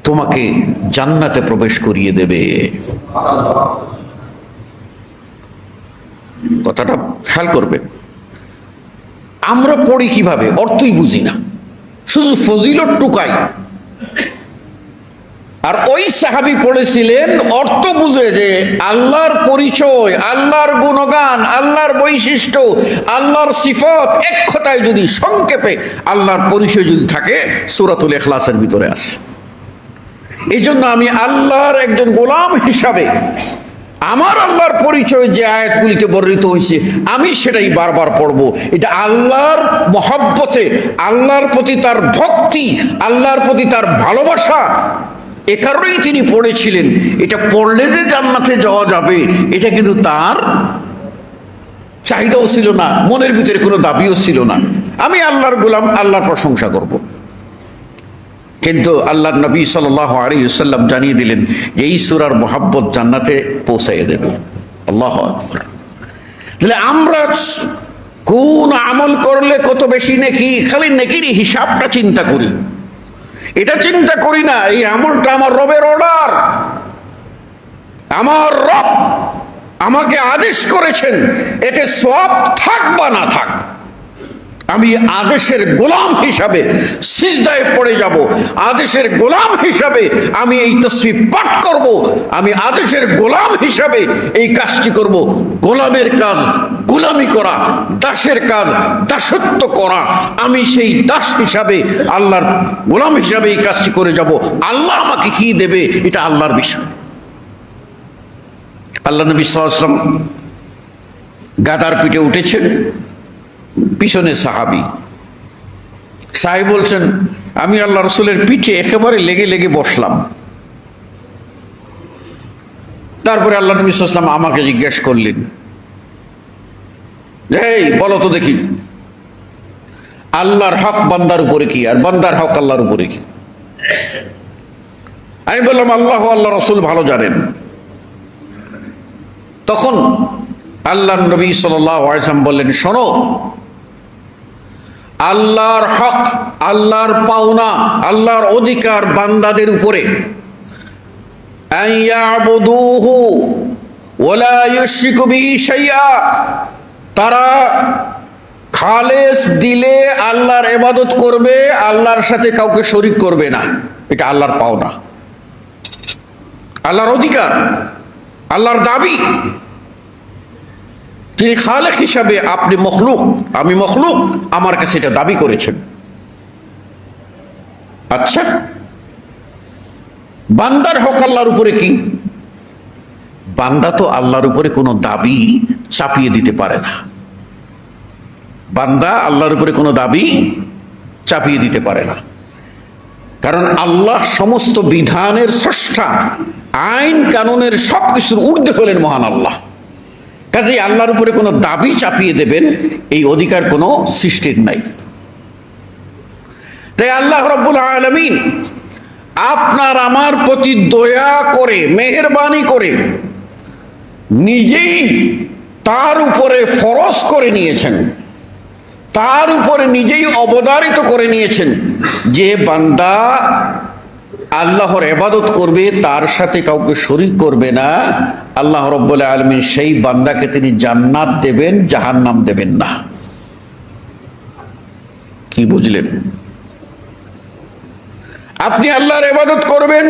A: তোমাকে জান্নাতে প্রবেশ করিয়ে দেবে। কথাটা খেয়াল করবেন। আমরা পড়ি কিভাবে, অর্থই বুঝি না, শুধু ফজিলত টুকাই। আর ওই সাহাবী পড়েছিলেন অর্থ বুঝে, যে আল্লাহর পরিচয়, আল্লাহর গুণগান, আল্লাহর বৈশিষ্ট্য, আল্লাহর সিফত এক কথায় যদি সংক্ষেপে আল্লাহর পরিচয় যদি থাকে, সূরাতুল ইখলাসের ভিতরে আছে। এই জন্য আমি আল্লাহর একজন গোলাম হিসাবে আমার আল্লাহর পরিচয় যে আয়াতগুলিতে বর্ণিত হয়েছে আমি সেটাই বারবার পড়ব। এটা আল্লাহর মহব্বতে, আল্লাহর প্রতি তার ভক্তি, আল্লাহর প্রতি তার ভালোবাসা, এ কারণেই তিনি পড়েছিলেন। এটা পড়লে যে জান্নাতে যাওয়া যাবে এটা কিন্তু তার চাহিদাও ছিল না, মনের ভিতরে কোনো দাবিও ছিল না। আমি আল্লাহর গোলাম, আল্লাহর প্রশংসা করব। কিন্তু আল্লাহর নবী সাল্লাল্লাহু আলাইহি ওয়াসাল্লাম জানিয়ে দিলেন যে এই সূরার মহব্বত জান্নাতে পৌঁছাইয়ে দেবে। আল্লাহু আকবার। তাহলে আমরা কোন আমল করলে কত বেশি নেকি, খালি নেকির হিসাবটা চিন্তা করি, এটা চিন্তা করি না এই আমলটা আমার রবের অর্ডার, আমার রব আমাকে আদেশ করেছেন, এতে সওয়াব থাক বা না থাক, আমি আদেশের গোলাম হিসাবে সিজদায় পড়ে যাব, আদেশের গোলাম হিসাবে আমি এই তাসবিহ পাঠ করব, আমি আদেশের গোলাম হিসাবে এই কাজটি করব। গোলামের কাজ গোলামি করা, দাসের কাজ দাসত্ব করা। আমি সেই দাস হিসাবে, আল্লাহর গোলাম হিসাবে এই কাজটি করে যাব। আল্লাহ আমাকে কি দেবে এটা আল্লাহর বিষয়। আল্লাহ নবী সাল্লাল্লাহু আলাইহি ওয়াসাল্লাম গাদার পিঠে উঠেছেন, পিছনে সাহাবী বলছেন আমি আল্লাহ রসুলের পিঠে একেবারে লেগে লেগে বসলাম। তারপরে আল্লাহ নবী সাল্লাল্লাহু আলাইহি ওয়াসাল্লাম আমাকে জিজ্ঞেস করলেন, এই বলো তো দেখি আল্লাহর হক বান্দার উপরে কি আর বান্দার হক আল্লাহর উপরে কি? আমি বললাম আল্লাহ আল্লাহ রসুল ভালো জানেন। তখন আল্লাহ নবী সাল্লাল্লাহু আলাইহি ওয়াসাল্লাম বললেন, শোনো, আল্লাহর হক, আল্লাহর পাওনা, আল্লাহর অধিকার বান্দাদের উপরে, আইয়াবুদুহু ওয়ালা ইউশরিকু বিহি শাইআ, তারা খালেস দিলে আল্লাহর ইবাদত করবে, আল্লাহর সাথে কাউকে শরীক করবে না। এটা আল্লাহর পাওনা, আল্লাহর অধিকার, আল্লাহর দাবি। তিনি খালেক হিসাবে, আপনি মখলুক, আমি মখলুক, আমার কাছে এটা দাবি করেছেন। আচ্ছা, বান্দার হক আল্লাহর উপরে কি? বান্দা তো আল্লাহর উপরে কোনো দাবি চাপিয়ে দিতে পারে না। বান্দা আল্লাহর উপরে কোনো দাবি চাপিয়ে দিতে পারে না, কারণ আল্লাহ সমস্ত বিধানের স্রষ্টা, আইন কানুনের সবকিছুর ঊর্ধ্বে হলেন মহান আল্লাহ। কাজেই আল্লাহর উপরে কোনো দাবি চাপিয়ে দেবেন এই অধিকার কোনো সৃষ্টির নাই। তাই আল্লাহ রাব্বুল আলামিন আপনার আমার প্রতি দয়া করে, মেহেরবানি করে নিজেই তার উপরে ফরজ করে নিয়েছেন, তার উপরে নিজেই অবধারিত করে নিয়েছেন যে বান্দা আল্লাহর ইবাদত করবে, তার সাথে কাউকে শরীক করবে না, আল্লাহ রাব্বুল আলামিন সেই বান্দাকে তিনি জান্নাত দেবেন, জাহান্নাম দেবেন না। কি বুঝলেন? আপনি আল্লাহর ইবাদত করবেন,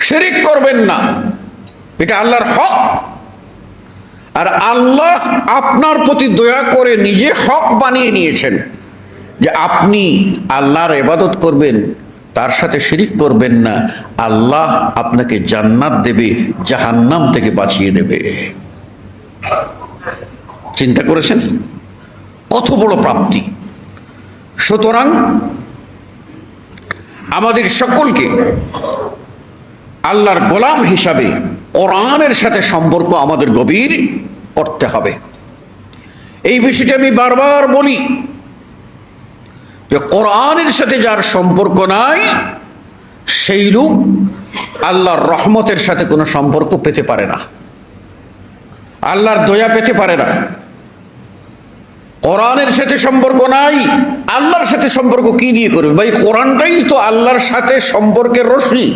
A: শিরক করবেন না, এটা আল্লাহর হক। আর আল্লাহ আপনার প্রতি দয়া করে নিজে হক বানিয়ে নিয়েছেন যে আপনি আল্লাহর ইবাদত করবেন, তার সাথে শিরক করবেন না, আল্লাহ আপনাকে জান্নাত দেবে, জাহান্নাম থেকে বাঁচিয়ে দেবে। চিন্তা করেছেন কত বড় প্রাপ্তি? সুতরাং আমাদের সকলকে আল্লাহর গোলাম হিসাবে কোরআনের সাথে সম্পর্ক আমাদের গভীর করতে হবে। এই বিষয়টি আমি বারবার বলি যে কোরআনের সাথে যার সম্পর্ক নাই সেই লোক আল্লাহর রহমতের সাথে কোনো সম্পর্ক পেতে পারে না, আল্লাহর দয়া পেতে পারে না। কোরআনের সাথে সম্পর্ক নাই, আল্লাহর সাথে সম্পর্ক কি নিয়ে করবে? ভাই, কোরআনটাই তো আল্লাহর সাথে সম্পর্কের রশি।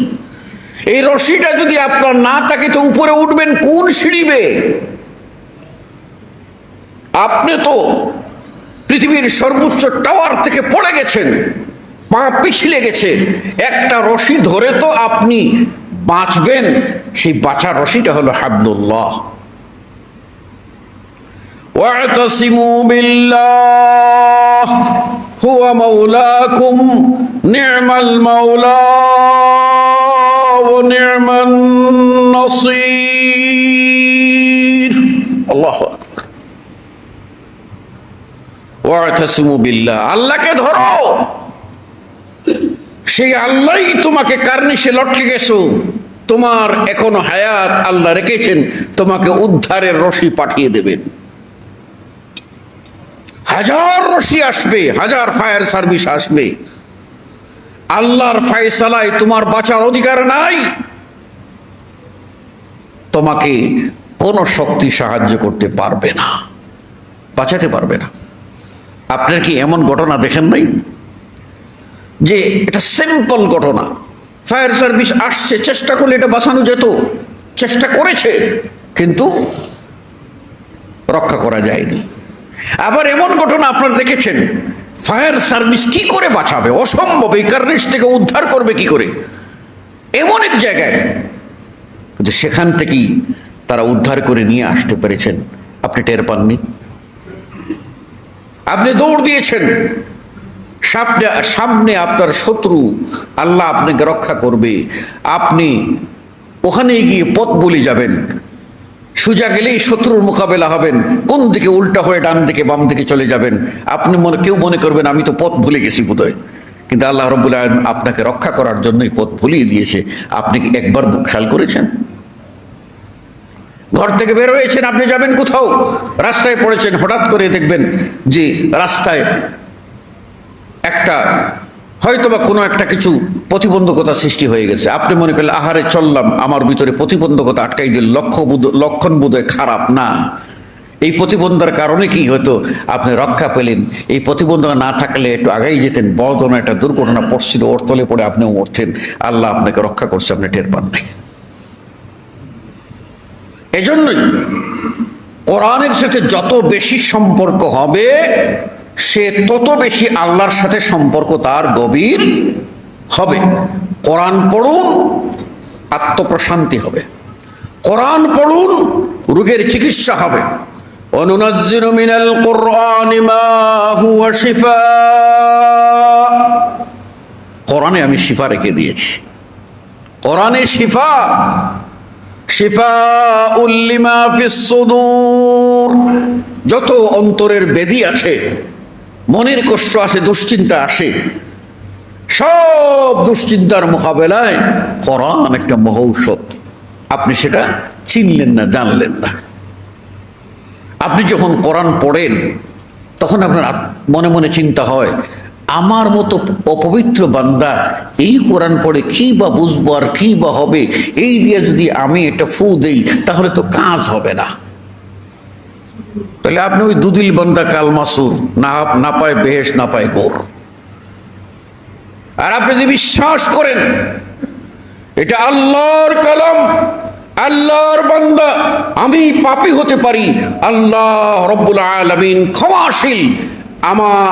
A: এই রশিটা যদি আপনার না থাকে তো উপরে উঠবেন কোন সিঁড়ি বেয়ে? আপনি তো পৃথিবীর সর্বোচ্চ টাওয়ার থেকে পড়ে গেছেন, পা পিছলে গেছে, একটা রশি ধরে তো আপনি বাঁচবেন, সেই বাঁচার রশিটা হলো হাবলুল্লাহ। ওয়া'তাসিমু বিল্লাহ হুয়া মাওলাকুম নি'মাল মাওলা ওয়া নি'মান নাসীর। আল্লাহু আকবার। ওয়া'তাসিমু বিল্লাহ, আল্লাহকে ধরো, সেই আল্লাহই তোমাকে কার্নিশে লটকে গেছো, তোমার এখনো হায়াত আল্লাহ রেখেছেন, তোমাকে উদ্ধারের রশি পাঠিয়ে দেবেন। হাজার রশি আসবে, হাজার ফায়ার সার্ভিস আসবে, আল্লাহর ফয়সালায় তোমার বাঁচার অধিকার নাই। তোমাকে কোনো শক্তি সাহায্য করতে পারবে না, বাঁচাতে পারবে না। আপনার কি এমন ঘটনা দেখেন নাই যে এটা সিম্পল ঘটনা, ফায়ার সার্ভিস আসছে, চেষ্টা করলে এটা বাঁচানো যেত, চেষ্টা করেছে কিন্তু রক্ষা করা যায়নি। আবার এমন ঘটনা আপনারা দেখেছেন, ফায়ার সার্ভিস কি করে বাঁচাবে, অসম্ভব, এই কার্নিশ থেকে উদ্ধার করবে কি করে, এমন এক জায়গায়, কিন্তু সেখান থেকেই তারা উদ্ধার করে নিয়ে আসতে পেরেছেন, আপনি টের পাননি। আপনি দৌড় দিয়েছেন, সামনে আপনার শত্রু, আল্লাহ আপনাকে রক্ষা করবে, আপনি ওখানে গিয়ে পথ বলে যাবেন, সোজা গেলেই শত্রুর মোকাবেলা হবেন, কোন দিকে উল্টা হয়ে ডান দিকে বাম দিকে চলে যাবেন, আপনি কেউ মনে করবেন আমি তো পথ ভুলে গেছি বোধহয়, কিন্তু আল্লাহ রাব্বুল আলামিন আপনাকে রক্ষা করার জন্যই পথ ভুলিয়ে দিয়েছে। আপনি কি একবার খেয়াল করেছেন? ঘর থেকে বের হয়েছেন, আপনি যাবেন কোথাও, রাস্তায় পড়েছেন, হঠাৎ করে দেখবেন যে রাস্তায় একটা হয়তোবা কোনো একটা কিছু প্রতিবন্ধকতা সৃষ্টি হয়ে গেছে, আপনি মনে করলেন আহারে চললাম, আমার ভিতরে প্রতিবন্ধকতা আটকাই দিল, লক্ষণ বোধহয় খারাপ না, এই প্রতিবন্ধের কারণে কি হতো আপনি রক্ষা পেলেন, এই প্রতিবন্ধক না থাকলে একটু আগেই যেতেন, বড় ধরনের একটা দুর্ঘটনা পড়ছিল, ওর তলে পড়ে আপনিও মরতেন, আল্লাহ আপনাকে রক্ষা করছে, আপনি টের পান নাই। এজন্যই কোরআনের সাথে যত বেশি সম্পর্ক হবে, সে তত বেশি আল্লাহর সাথে সম্পর্ক তার গভীর হবে। কোরআন পড়ুন, আত্মপ্রশান্তি হবে, কোরআন পড়ুন, রোগের চিকিৎসা হবে। অনুনাজ্জিলু মিনাল কুরআনি মা হুয়া শিফা, কোরআনে আমি শিফা রেখে দিয়েছি, কোরআনে শিফা, শিফাউল লিমা ফিস সুদূর, যত অন্তরের ব্যাধি আছে, মনের কষ্ট আছে, দুশ্চিন্তা আসে, সব দুশ্চিন্তার মোকাবেলায় কোরআন একটা মহৌষধ। আপনি সেটা চিনলেন না, জানলেন না। আপনি যখন কোরআন পড়েন তখন আপনার মনে মনে চিন্তা হয়, আমার মতো অপবিত্র বান্দা এই কোরআন পড়ে কি বা বুঝবো আর কি বা হবে, এই দিয়ে যদি আমি একটা ফু দেই তাহলে তো কাজ হবে না। তাহলে আপনি ওই দুদিল বান্দা কালমাসুর, না পায় বেহেশ, না পায় গোর। আর আপনি যদি বিশ্বাস করেন এটা আল্লাহর কালাম, আল্লাহর বান্দা, আমি পাপী হতে পারি, আল্লাহ রব্বুল আলামিন ক্ষমাশীল,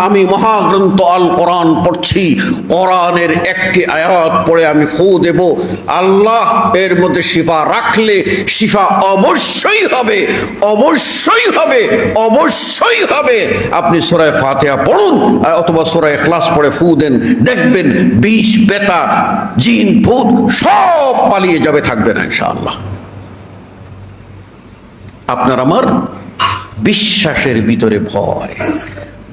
A: আমি মহাগ্রন্থ আল কোরআন পড়ছি, কোরআনের একটি আয়াত পড়ে আমি ফু দেব, আল্লাহ এর মধ্যে শিফা রাখলে শিফা অবশ্যই হবে, অবশ্যই হবে, অবশ্যই হবে। আপনি সূরা ফাতিহা পড়ুন অথবা সূরা ইখলাস পড়ে ফু দেন, দেখবেন বিষ, বেতা, জিন, ভূত সব পালিয়ে যাবে, থাকবে না ইনশাআল্লাহ। আপনার আমার বিশ্বাসের ভিতরে ভয়,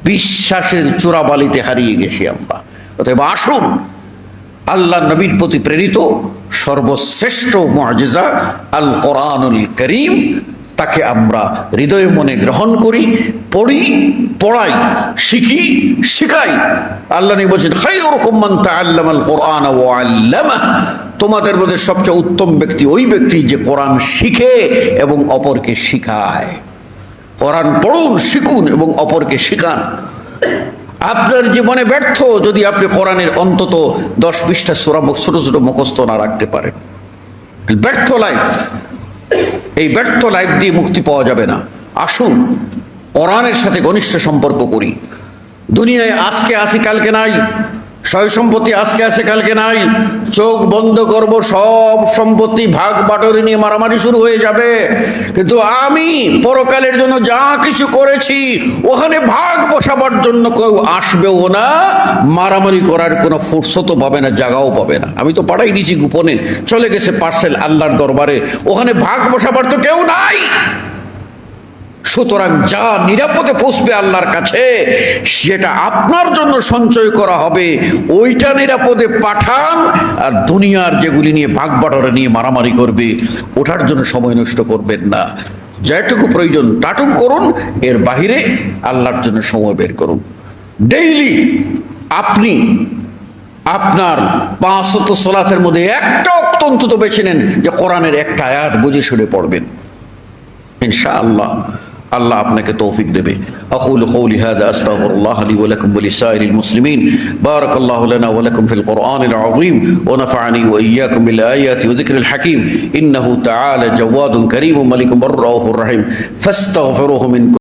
A: বিশ্বাসের চোরাবালিতে হারিয়ে গেছি আমরা। অতএব আসুন আল্লাহ নবীর প্রতি প্রেরিত সর্বশ্রেষ্ঠ মুআজিজা আল কোরআনুল কারীম, তাকে আমরা হৃদয়ে মনে গ্রহণ করি, পড়ি, পড়াই, শিখি, শিখাই। আল্লাহ নবী বলেছেন, খায়রুকুম মান তাআল্লামাল কোরআন ওয়া আল্লামাহু, তোমাদের মধ্যে সবচেয়ে উত্তম ব্যক্তি ওই ব্যক্তি যে কোরআন শিখে এবং অপরকে শিখায়। কোরআন পড়ুন, শিখুন এবং অপরকে শিখান। আপনার জীবনে ব্যর্থ যদি আপনি কোরআনের অন্তত 10-20টা সূরা ছোট ছোট মুখস্থ না রাখতে পারেন, ব্যর্থ লাইফ। এই ব্যর্থ লাইফ দিয়ে মুক্তি পাওয়া যাবে না। আসুন কোরআনের সাথে ঘনিষ্ঠ সম্পর্ক করি। দুনিয়ায় আজকে আসি কালকে নাই, সয় সম্পত্তি আজকে আছে কালকে নাই। চোখ বন্ধ করব, সব সম্পত্তি ভাগ বাটোয়ারি নিয়ে মারামারি শুরু হয়ে যাবে। কিন্তু আমি পরকালের জন্য যা কিছু করেছি ওখানে ভাগ বসাবার জন্য কেউ আসবেও না, মারামারি করার কোনো ফুরসতও পাবে না, জায়গাও পাবে না। আমি তো পাঠাই দিয়েছি গোপনে, চলে গেছে পার্সেল আল্লাহর দরবারে, ওখানে ভাগ বসাবার তো কেউ নাই। সুতরাং যা নিরাপদে পৌঁছবে আল্লাহর কাছে, সেটা আপনার জন্য সঞ্চয় করা হবে, ওইটা নিরাপদে পাঠান। আর দুনিয়ার যেগুলি নিয়ে ভাগ বাটোয়ারা নিয়ে মারামারি করবে, ওটার জন্য সময় নষ্ট করবেন না। যেটুকু প্রয়োজন তাটুকু করুন, এর বাহিরে আল্লাহর জন্য সময় বের করুন। ডেইলি আপনি আপনার 5 ওয়াক্ত সালাতের মধ্যে একটা ওয়াক্ত অন্তত বেছে নেন যে কোরআনের একটা আয়াত বুঝে শুনে পড়বেন। ইনশাআল্লাহ আল্লাহ আপনাকে তৌফিক দেবে। আকুলু কওলি হাযা আস্তাগফিরুল্লাহ লি ওয়া লাকুম ওয়া লিসাইরিল মুসলিমিন। বারাকাল্লাহু লানা ওয়া লাকুম ফিল কুরআনিল আযীম ওয়া নাফা'নি ওয়া ইয়্যাকুম বিল আয়াতি ওয়া যিকরিল হাকীম। ইন্নাহু তাআলা জাওয়াদুন কারীমুন মালিকুন রাউফুর রহিম। ফাস্তাগফিরুহু মিন